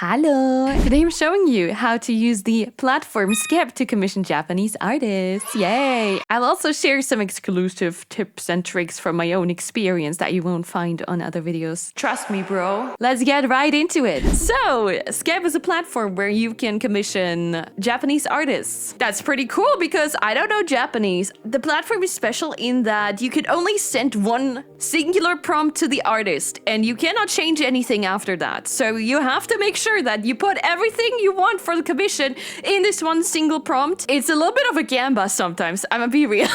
Hello! Today I'm showing you how to use the platform Skeb to commission Japanese artists. Yay! I'll also share some exclusive tips and tricks from my own experience that you won't find on other videos. Trust me, bro. Let's get right into it. So, Skeb is a platform where you can commission Japanese artists. That's pretty cool because I don't know Japanese. The platform is special in that you can only send one singular prompt to the artist and you cannot change anything after that. So you have to make sure that you put everything you want for the commission in this one single prompt. It's a little bit of a gamba sometimes, I'm gonna be real.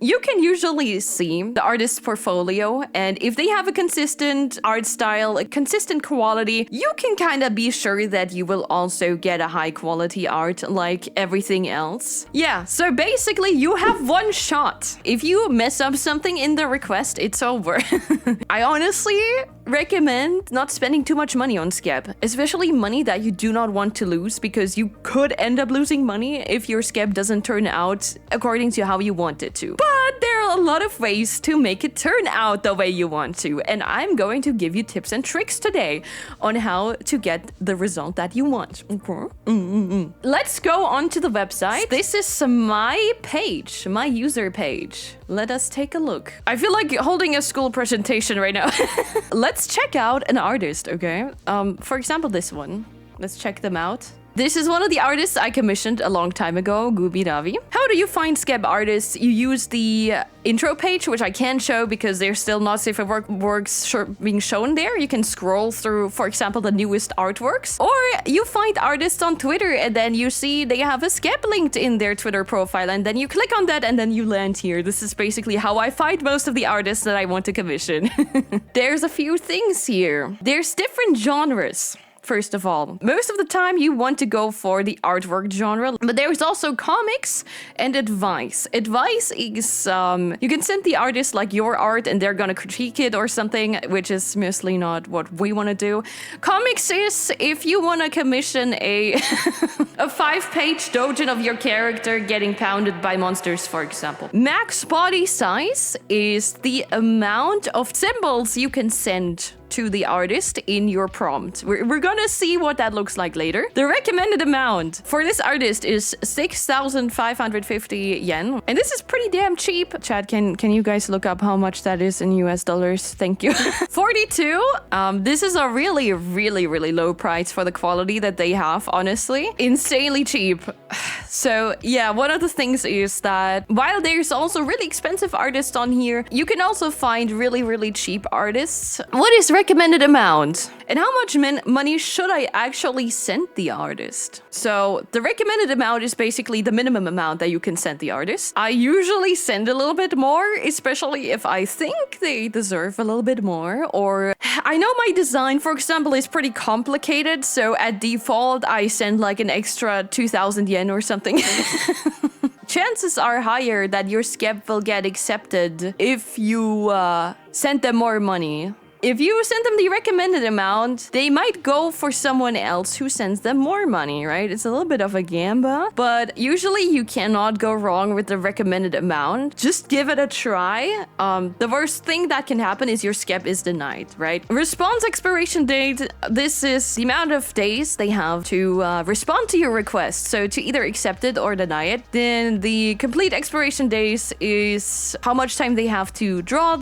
You can usually see the artist's portfolio, and if they have a consistent art style, a consistent quality, you can kind of be sure that you will also get a high quality art like everything else. Yeah, so basically you have one shot. If you mess up something in the request, it's over. I honestly recommend not spending too much money on Skeb, especially money that you do not want to lose, because you could end up losing money if your Skeb doesn't turn out according to how you want it to. But there are a lot of ways to make it turn out the way you want to, and I'm going to give you tips and tricks today on how to get the result that you want. Let's go on to the website. This is my page, my user page. Let us take a look. I feel like holding a school presentation right now. Let's check out an artist, okay? For example, this one. Let's check them out. This is one of the artists I commissioned a long time ago, Gubi Ravi. How do you find Skeb artists? You use the intro page, which I can't show because they're still not safe for works being shown there. You can scroll through, for example, the newest artworks. Or you find artists on Twitter and then you see they have a Skeb linked in their Twitter profile, and then you click on that and then you land here. This is basically how I find most of the artists that I want to commission. There's a few things here. There's different genres. First of all, most of the time you want to go for the artwork genre, but there's also comics and advice. Advice is, you can send the artist like your art and they're gonna critique it or something, which is mostly not what we want to do. Comics is if you want to commission a 5-page doujin of your character getting pounded by monsters, for example. Max body size is the amount of symbols you can send to the artist in your prompt. We're gonna see what that looks like later. The recommended amount for this artist is 6,550 yen. And this is pretty damn cheap. Chad, can you guys look up how much that is in US dollars? Thank you. 42. This is a really, really, really low price for the quality that they have, honestly. Insanely cheap. So yeah, one of the things is that while there's also really expensive artists on here, you can also find really, really cheap artists. What is recommended amount? And how much money should I actually send the artist? So the recommended amount is basically the minimum amount that you can send the artist. I usually send a little bit more, especially if I think they deserve a little bit more, or I know my design, for example, is pretty complicated, so at default I send like an extra 2,000 yen or something. Chances are higher that your Skeb will get accepted if you send them more money. If you send them the recommended amount, they might go for someone else who sends them more money, right? It's a little bit of a gamba, but usually you cannot go wrong with the recommended amount. Just give it a try. The worst thing that can happen is your Skeb is denied, right? Response expiration date. This is the amount of days they have to respond to your request. So to either accept it or deny it. Then the complete expiration days is how much time they have to draw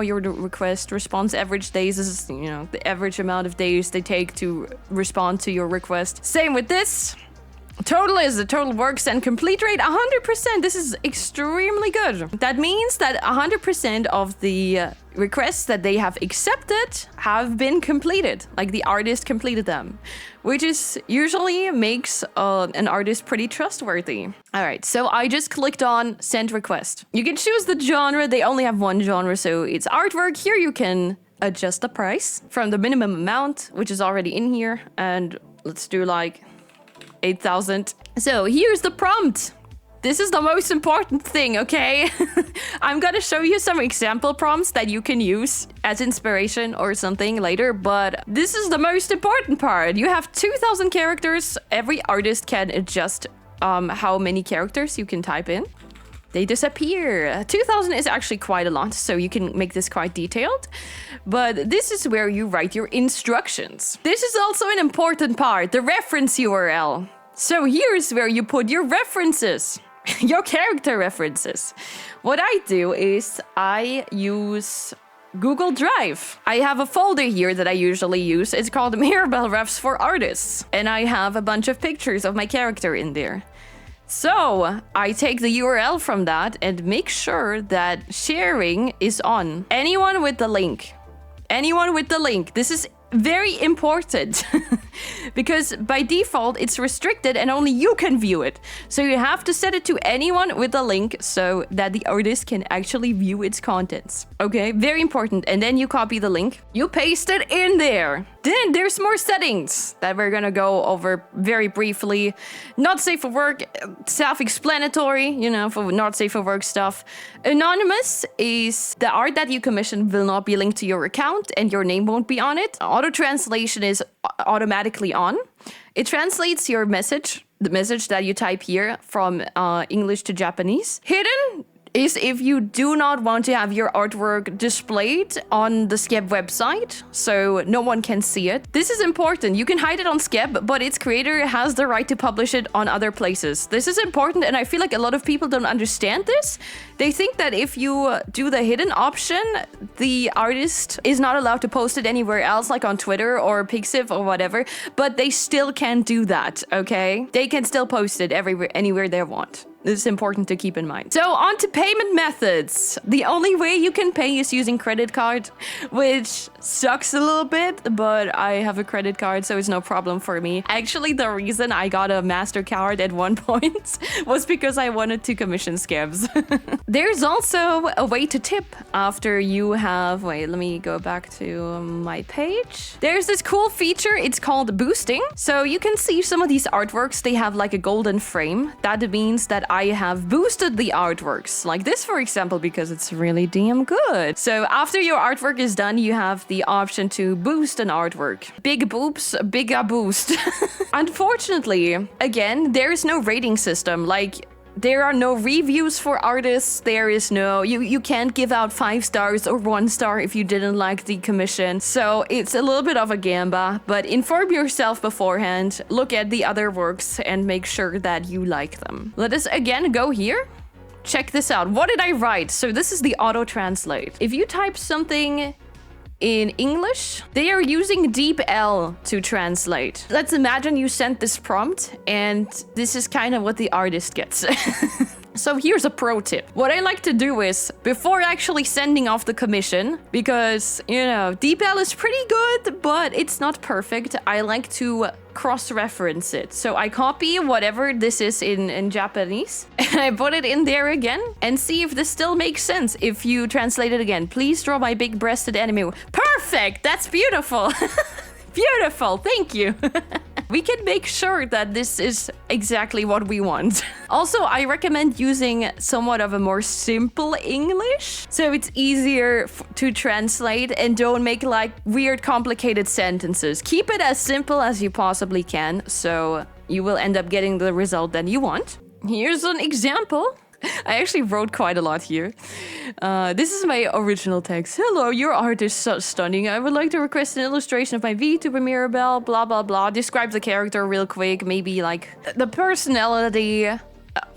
your request. Response average days is, you know, the average amount of days they take to respond to your request. Same with this. Total is the total works and complete rate 100%. This is extremely good. That means that 100% of the requests that they have accepted have been completed. Like the artist completed them, which is usually makes an artist pretty trustworthy. All right, so I just clicked on send request. You can choose the genre. They only have one genre, so it's artwork. Here you can adjust the price from the minimum amount, which is already in here. And let's do like 8,000. So here's the prompt. This is the most important thing, okay? I'm gonna show you some example prompts that you can use as inspiration or something later, but this is the most important part. You have 2,000 characters. Every artist can adjust how many characters you can type in. they disappear. 2000 is actually quite a lot, so you can make this quite detailed. But this is where you write your instructions. This is also an important part, the reference URL. So here's where you put your references, your character references. What I do is I use Google Drive. I have a folder here that I usually use. It's called Mirabelle Refs for Artists. And I have a bunch of pictures of my character in there. So I take the URL from that and make sure that sharing is on. Anyone with the link. Anyone with the link. This is very important because by default it's restricted and only you can view it. So you have to set it to anyone with a link so that the artist can actually view its contents. Okay, very important. And then you copy the link, you paste it in there. Then there's more settings that we're gonna go over very briefly. Not safe for work, self-explanatory, you know, for not safe for work stuff. Anonymous is the art that you commission will not be linked to your account and your name won't be on it. Auto-translation is automatically on. It translates your message, the message that you type here, from English to Japanese. Hidden is if you do not want to have your artwork displayed on the Skeb website, so no one can see it. This is important. You can hide it on Skeb, but its creator has the right to publish it on other places. This is important, and I feel like a lot of people don't understand this. They think that if you do the hidden option, the artist is not allowed to post it anywhere else, like on Twitter or Pixiv or whatever, but they still can do that, okay? They can still post it anywhere they want. This is important to keep in mind. So on to payment methods. The only way you can pay is using credit card, which sucks a little bit, but I have a credit card, so it's no problem for me. Actually, the reason I got a MasterCard at one point was because I wanted to commission Skebs. There's also a way to tip after you have... Wait, let me go back to my page. There's this cool feature. It's called boosting. So you can see some of these artworks. They have like a golden frame. That means that I have boosted the artworks, like this, for example, because it's really damn good. So after your artwork is done, you have the option to boost an artwork. Big boobs, bigger boost. Unfortunately, again, there is no rating system. Like, there are no reviews for artists. There is no... You can't give out 5 stars or 1 star if you didn't like the commission. So it's a little bit of a gamba, but inform yourself beforehand. Look at the other works and make sure that you like them. Let us again go here. Check this out. What did I write? So this is the auto-translate. If you type something in English, they are using DeepL to translate. Let's imagine you sent this prompt and this is kind of what the artist gets. So here's a pro tip. What I like to do is, before actually sending off the commission, because, you know, DeepL is pretty good, but it's not perfect, I like to cross-reference it. So I copy whatever this is in Japanese, and I put it in there again, and see if this still makes sense. If you translate it again, please draw my big-breasted anime. Perfect! That's beautiful! Beautiful, thank you. We can make sure that this is exactly what we want. Also, I recommend using somewhat of a more simple English, so it's easier to translate, and don't make like weird complicated sentences. Keep it as simple as you possibly can, so you will end up getting the result that you want. Here's an example. I actually wrote quite a lot here. This is my original text. Hello, your art is so stunning. I would like to request an illustration of my vtuber Mirabelle, blah, blah, blah. Describe the character real quick. Maybe like the personality,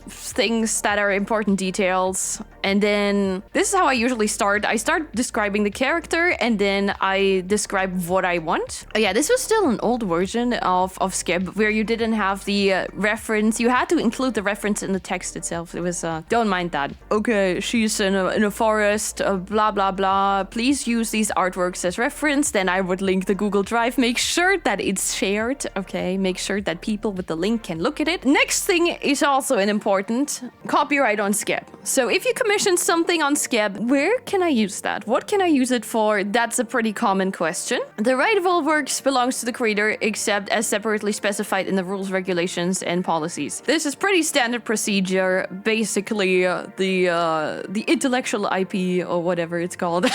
things that are important details. And then this is how I usually start. I start describing the character and then I describe what I want. Yeah, this was still an old version of Skeb where you didn't have the reference. You had to include the reference in the text itself. It was, don't mind that. Okay, she's in a forest, blah, blah, blah. Please use these artworks as reference. Then I would link the Google Drive. Make sure that it's shared. Okay, make sure that people with the link can look at it. Next thing is also an important copyright on Skeb. So if you commission something on Skeb, where can I use that? What can I use it for? That's a pretty common question. The right of all works belongs to the creator, except as separately specified in the rules, regulations, and policies. This is pretty standard procedure. Basically, the intellectual IP, or whatever it's called,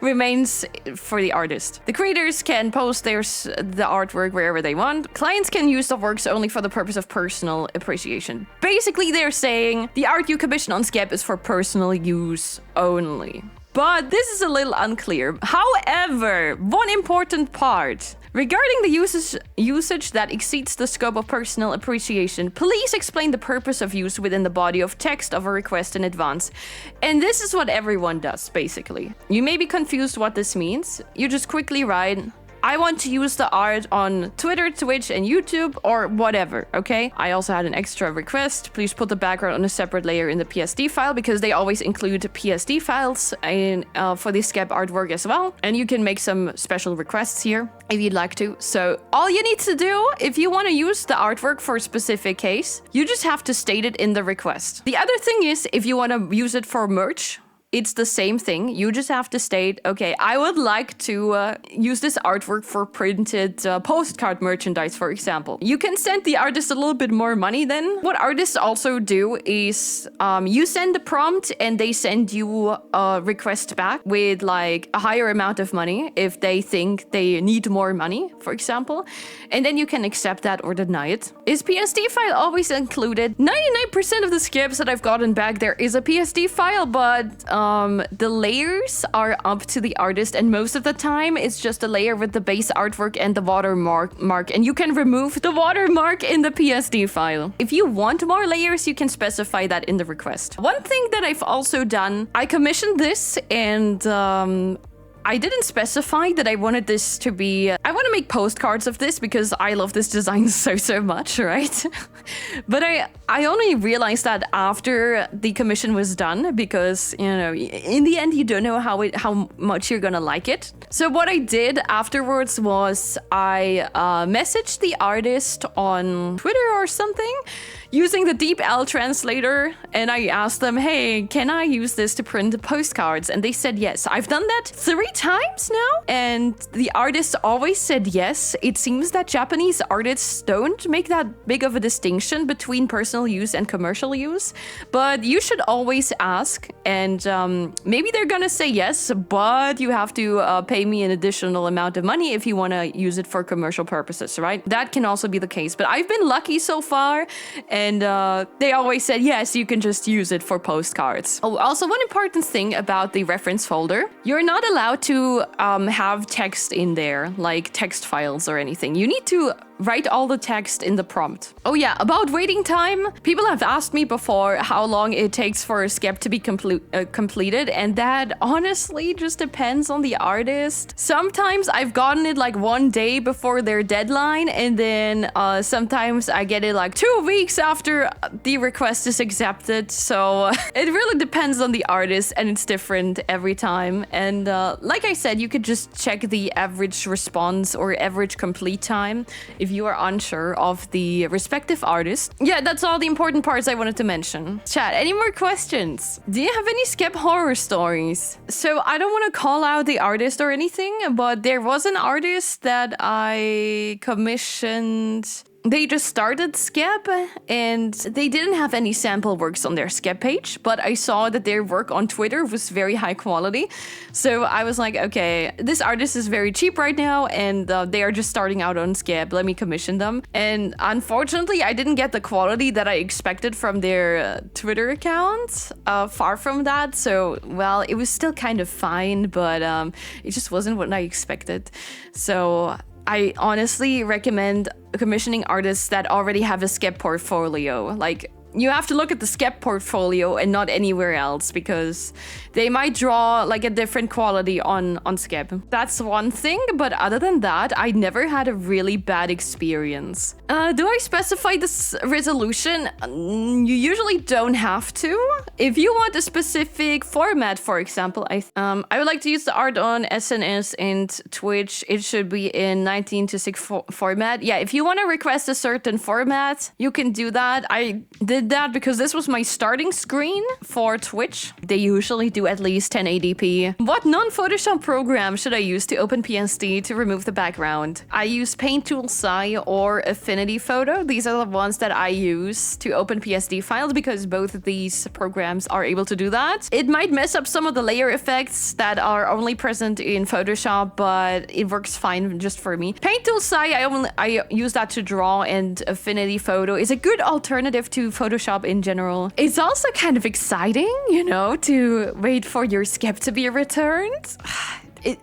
remains for the artist. The creators can post the artwork wherever they want. Clients can use the works only for the purpose of personal appreciation. Basically, they're saying the art you commission on Skeb is for personal use only. But this is a little unclear. However, one important part. Regarding the usage that exceeds the scope of personal appreciation, please explain the purpose of use within the body of text of a request in advance. And this is what everyone does, basically. You may be confused what this means. You just quickly write, I want to use the art on Twitter, Twitch, and YouTube, or whatever, okay? I also had an extra request. Please put the background on a separate layer in the PSD file, because they always include PSD files for the Skeb artwork as well. And you can make some special requests here if you'd like to. So all you need to do, if you want to use the artwork for a specific case, you just have to state it in the request. The other thing is, if you want to use it for merch, it's the same thing. You just have to state, okay, I would like to use this artwork for printed postcard merchandise, for example. You can send the artist a little bit more money then. What artists also do is you send the prompt and they send you a request back with like a higher amount of money if they think they need more money, for example. And then you can accept that or deny it. Is PSD file always included? 99% of the Skebs that I've gotten back, there is a PSD file, but the layers are up to the artist, and most of the time it's just a layer with the base artwork and the watermark, and you can remove the watermark in the PSD file. If you want more layers, you can specify that in the request. One thing that I've also done, I commissioned this and I didn't specify that I wanted this to be... I want to make postcards of this because I love this design so much, right? But I only realized that after the commission was done because, you know, in the end, you don't know how much you're gonna like it. So what I did afterwards was I messaged the artist on Twitter or something using the DeepL translator, and I asked them, hey, can I use this to print postcards? And they said yes. I've done that 3 times now, and the artists always said yes. It seems that Japanese artists don't make that big of a distinction between personal use and commercial use, but you should always ask, and maybe they're gonna say yes, but you have to pay me an additional amount of money if you want to use it for commercial purposes, right? That can also be the case, but I've been lucky so far, and they always said, yes, you can just use it for postcards. Oh, also one important thing about the reference folder, you're not allowed to have text in there, like text files or anything. You need to write all the text in the prompt. Oh yeah, about waiting time. People have asked me before how long it takes for a Skeb to be completed, and that honestly just depends on the artist. Sometimes I've gotten it like 1 day before their deadline, and then sometimes I get it like 2 weeks after the request is accepted. So it really depends on the artist, and it's different every time. And like I said, you could just check the average response or average complete time if you are unsure of the respective artist. Yeah, that's all the important parts I wanted to mention. Chat, any more questions? Do you have any Skeb horror stories? So I don't want to call out the artist or anything, but there was an artist that I commissioned. They just started Skeb and they didn't have any sample works on their Skeb page, but I saw that their work on Twitter was very high quality. So I was like, okay, this artist is very cheap right now and they are just starting out on Skeb. Let me commission them. And unfortunately, I didn't get the quality that I expected from their Twitter account. Far from that. So, well, it was still kind of fine, but it just wasn't what I expected. So I honestly recommend commissioning artists that already have a Skeb portfolio. Like, you have to look at the Skeb portfolio and not anywhere else, because they might draw like a different quality on Skeb. That's one thing, but other than that, I never had a really bad experience. Do I specify this resolution? You usually don't have to. If you want a specific format, for example, I would like to use the art on SNS and Twitch. It should be in 19:6 format. Yeah, if you want to request a certain format, you can do that. I did did that because this was my starting screen for Twitch. They usually do at least 1080p. What non-Photoshop program should I use to open PSD to remove the background? I use Paint Tool SCI or Affinity Photo. These are the ones that I use to open PSD files because both of these programs are able to do that. It might mess up some of the layer effects that are only present in Photoshop, but it works fine just for me. Paint Tool SCI, I use that to draw, and Affinity Photo is a good alternative to Photoshop in general. It's also kind of exciting, you know, to wait for your Skeb to be returned.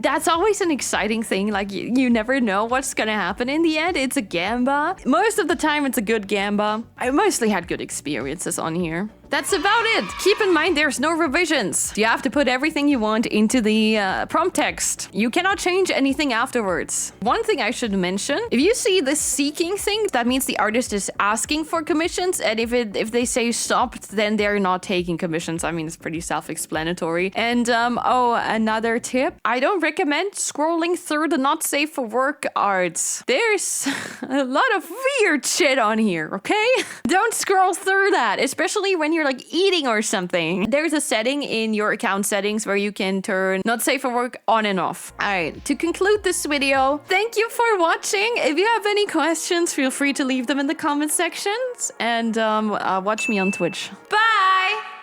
That's always an exciting thing. Like, you never know what's gonna happen in the end. It's a gamba. Most of the time, it's a good gamba. I mostly had good experiences on here. That's about it. Keep in mind, there's no revisions. You have to put everything you want into the prompt text. You cannot change anything afterwards. One thing I should mention, if you see this seeking thing, that means the artist is asking for commissions. And if they say stopped, then they're not taking commissions. I mean, it's pretty self-explanatory. And oh, another tip. I don't recommend scrolling through the not safe for work arts. There's a lot of weird shit on here, okay? Don't scroll through that, especially when you're like eating or something. There's a setting in your account settings where you can turn not safe for work on and off. All right, to conclude this video, thank you for watching. If you have any questions, feel free to leave them in the comment sections and watch me on Twitch. Bye!